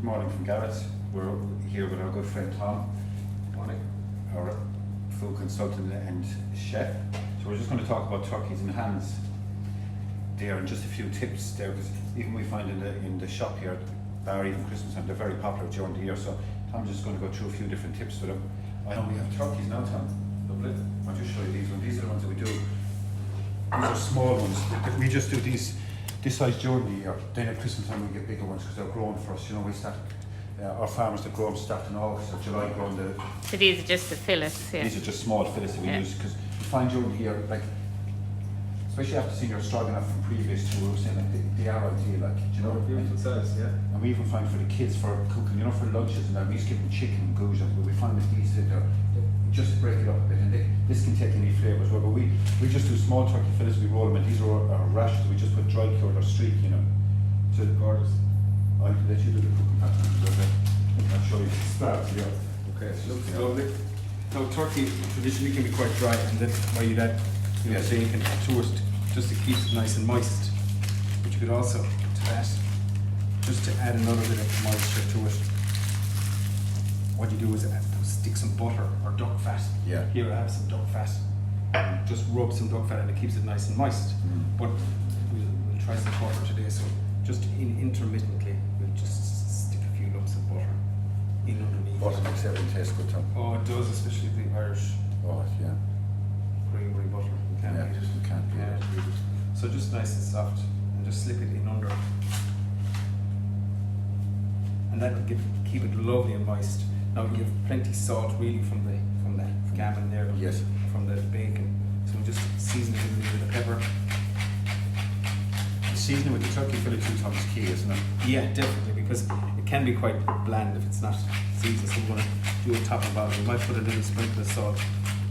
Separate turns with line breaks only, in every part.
morning from Garrett. We're here with our good friend Tom.
Morning.
Our food consultant and chef. So we're just going to talk about turkeys and hams there, and just a few tips there, because even we find in the shop here, or even Christmas time, they're very popular during the year. So Tom's just going to go through a few different tips for them. I know we have turkeys now, Tom. Lovely. I'll just show you these ones. These are the ones that we do. These are small ones. We just do these this size during the year. Then at Christmas time we get bigger ones because they're growing for us. You know, we start our farmers that grow them start in August or July growing the.
So these are just the fillets, yeah.
These are just small fillets that we use, because we find during the year, like, especially after seeing your stroganoff from previous to, we were saying like they are ideal, like, you know.
Beautiful size, yeah.
And we even find for the kids for cooking, you know, for lunches and that, we used to give them chicken and goose, but we find that these they're just break it up a bit, and this can take any flavour as well. But we just do small turkey fillets, we roll them, and these are our rashers. We just put dry cured or streak, you know. So gorgeous. I'll let you do the cooking pattern. I'll show you the start. Yeah.
Okay, it looks lovely. Now turkey traditionally can be quite dry, and that's why you that so you can toast just to keep it nice and moist. But you could also to that just to add another bit of moisture to it. What you do is stick some butter or duck fat.
Yeah.
Here I have some duck fat. And just rub some duck fat and it keeps it nice and moist. But we'll try some butter today, so just intermittently we'll just stick a few lumps of butter in underneath.
Butter makes everything taste good, Tom.
Oh, it does, especially the Irish
Oh, yeah.
creamery butter. You can't beat it.
You can't beat it.
Beat it. So just nice and soft, and just slip it in under. And that will keep it lovely and moist. Now you have plenty salt really from the gammon there,
Yes.
from the bacon. So we'll just season it with a little bit of pepper.
The seasoning with the turkey fillet too, Tom, is key, isn't it?
Yeah, definitely, because it can be quite bland if it's not seasoned. So we want to do it top and bottom. We might put a little sprinkle of salt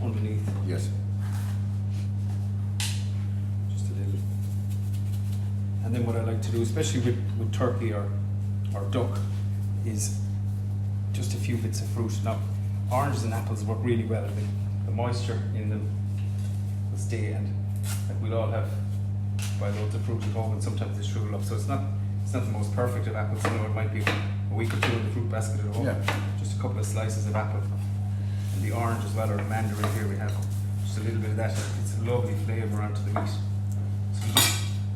underneath.
Yes.
Just a little. And then what I like to do, especially with turkey or duck, is just a few bits of fruit. Now, oranges and apples work really well. The moisture in them will stay, and like we'll all have buy loads of fruit at home, and sometimes they shrivel up. So it's not the most perfect of apples. You know, it might be a week or two in the fruit basket at home.
Yeah.
Just a couple of slices of apple, and the orange as well, or the mandarin here we have just a little bit of that. It's a lovely flavour onto the meat. So you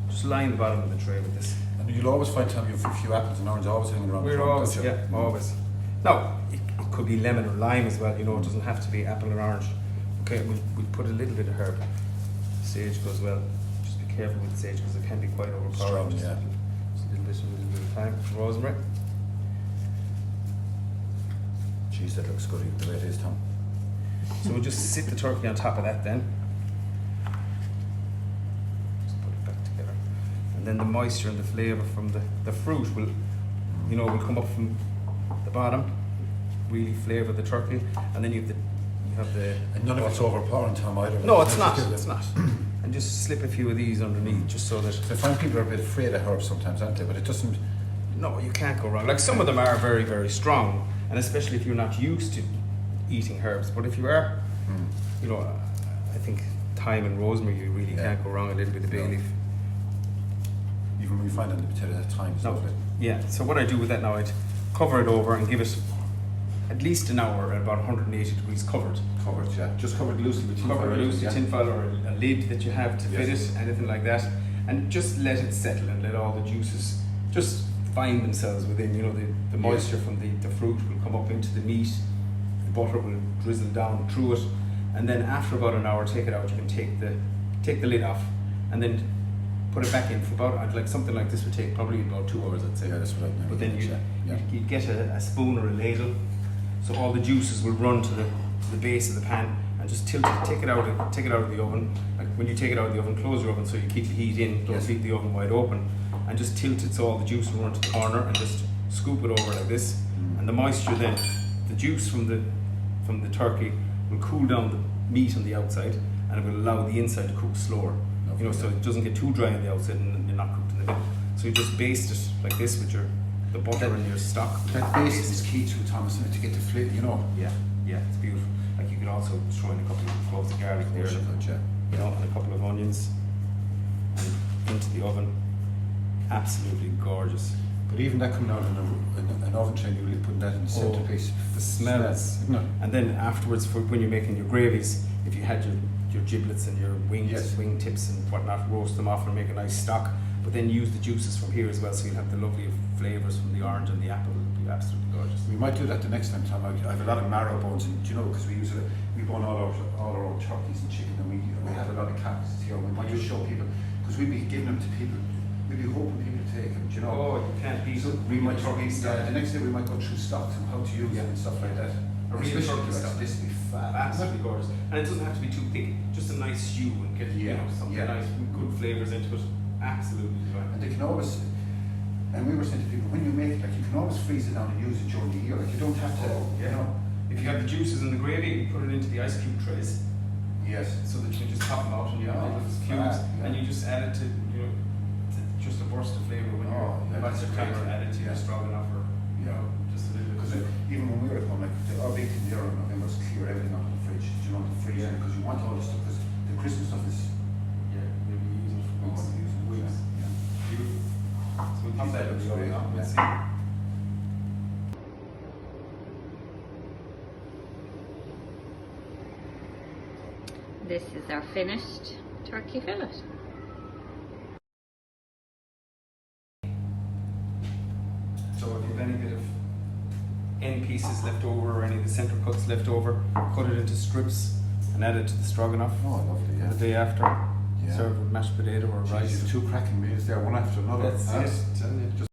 just line the bottom of the tray with this.
And you'll always find, Tom, you have a few apples and oranges always hanging around.
We're always, yeah, always. Now, it could be lemon or lime as well, you know, it doesn't have to be apple or orange. Okay, we'll put a little bit of herb. Sage goes well. Just be careful with sage because it can be quite overpowering.
Strong, yeah.
Just a little bit of thyme, rosemary.
Jeez, that looks good the way it is, Tom.
So we'll just sit the turkey on top of that then. Just put it back together. And then the moisture and the flavour from the fruit will come up from the bottom, really flavour the turkey, and then you have the
And none of it's overpowering, Tom, either.
No, it's not. It's not. And just slip a few of these underneath, just so that.
So I find people are a bit afraid of herbs sometimes, aren't they? But it doesn't.
No, you can't go wrong. Like some of them are very, very strong, and especially if you're not used to eating herbs. But if you are, you know, I think thyme and rosemary, you really can't go wrong. A little bit of bay leaf.
Even when we find on the potato at times.
No, yeah. So what I do with that now, I'd cover it over and give it at least an hour at about 180 degrees covered.
Covered, yeah. Just covered loosely with tin foil.
Covered loosely tin foil or a lid that you have to fit it, anything like that, and just let it settle and let all the juices just find themselves within. You know, the moisture from the fruit will come up into the meat, the butter will drizzle down through it, and then after about an hour, take it out. You can take the lid off, and then put it back in for about, like something like this would take probably about 2 hours, I'd say.
Yeah, that's what I mean.
But then you get a spoon or a ladle, so all the juices will run to the base of the pan, and just tilt it, take it out of the oven. Like when you take it out of the oven, close your oven so you keep the heat in, don't leave the oven wide open, and just tilt it so all the juice will run to the corner, and just scoop it over like this. And the moisture then, the juice from the turkey will cool down the meat on the outside, and it will allow the inside to cook slower. You know, so it doesn't get too dry on the outside and you're not cooked in the middle. So you just baste it like this with the butter and your stock.
That basis is key to Thomas, to get the flavor, you know.
Yeah, it's beautiful. Like you could also throw in a couple of cloves of garlic there, you know, and a couple of onions, and into the oven. Absolutely gorgeous.
But even that coming out in an oven tray, you're putting that in the centerpiece.
The smells.
Isn't it?
And then afterwards, for when you're making your gravies, if you had your giblets and your wings,
Yes.
wing tips and whatnot, roast them off and make a nice stock. But then use the juices from here as well, so you'll have the lovely flavours from the orange and the apple. It'll be absolutely gorgeous.
We might do that the next time, Tom. I have a lot of marrow bones, and you know, because we bone all our own turkeys and chicken, and we have a lot of carcasses here. We might just show people, because we'd be giving them to people. We'd be hoping people take them, you know.
Oh, you can't beat
So
it.
we might talk. The next day we might go through stocks and how to use it and stuff like that.
A real
Especially
turkey
because
stock.
this would be fab.
Absolutely gorgeous. And it doesn't have to be too thick, just a nice stew and get you know, something nice with good flavours into it. Absolutely divine.
And they can always, and we were saying to people, when you make it, like you can always freeze it down and use it during the year. Like you don't have to, you know.
If you have the juices in the gravy, you put it into the ice cube trays
Yes.
so that you can just pop them out and you have little cubes, and you just add it to, you know, to just a burst of flavour when you're about to kind of add it to your stroganoff or, you know, just a little bit.
Because even when we were at home, like our big thing there in November was clear everything out of the fridge. You know, the freezer, because you want all this stuff. Because the Christmas stuff is.
Yeah, maybe use it for weeks.
Yeah.
Beautiful. So we'll pop that in the oven now. Let's
Yeah.
see.
This is our finished turkey fillet.
So if you have any bit of end pieces left over or any of the centre cuts left over, cut it into strips and add it to the stroganoff.
Oh, lovely. Yeah.
The day after,
Yeah.
serve with mashed potato or rice.
Jeez, you've two cracking meals there, one after another.
That's
Huh?
it. Tell you.
Just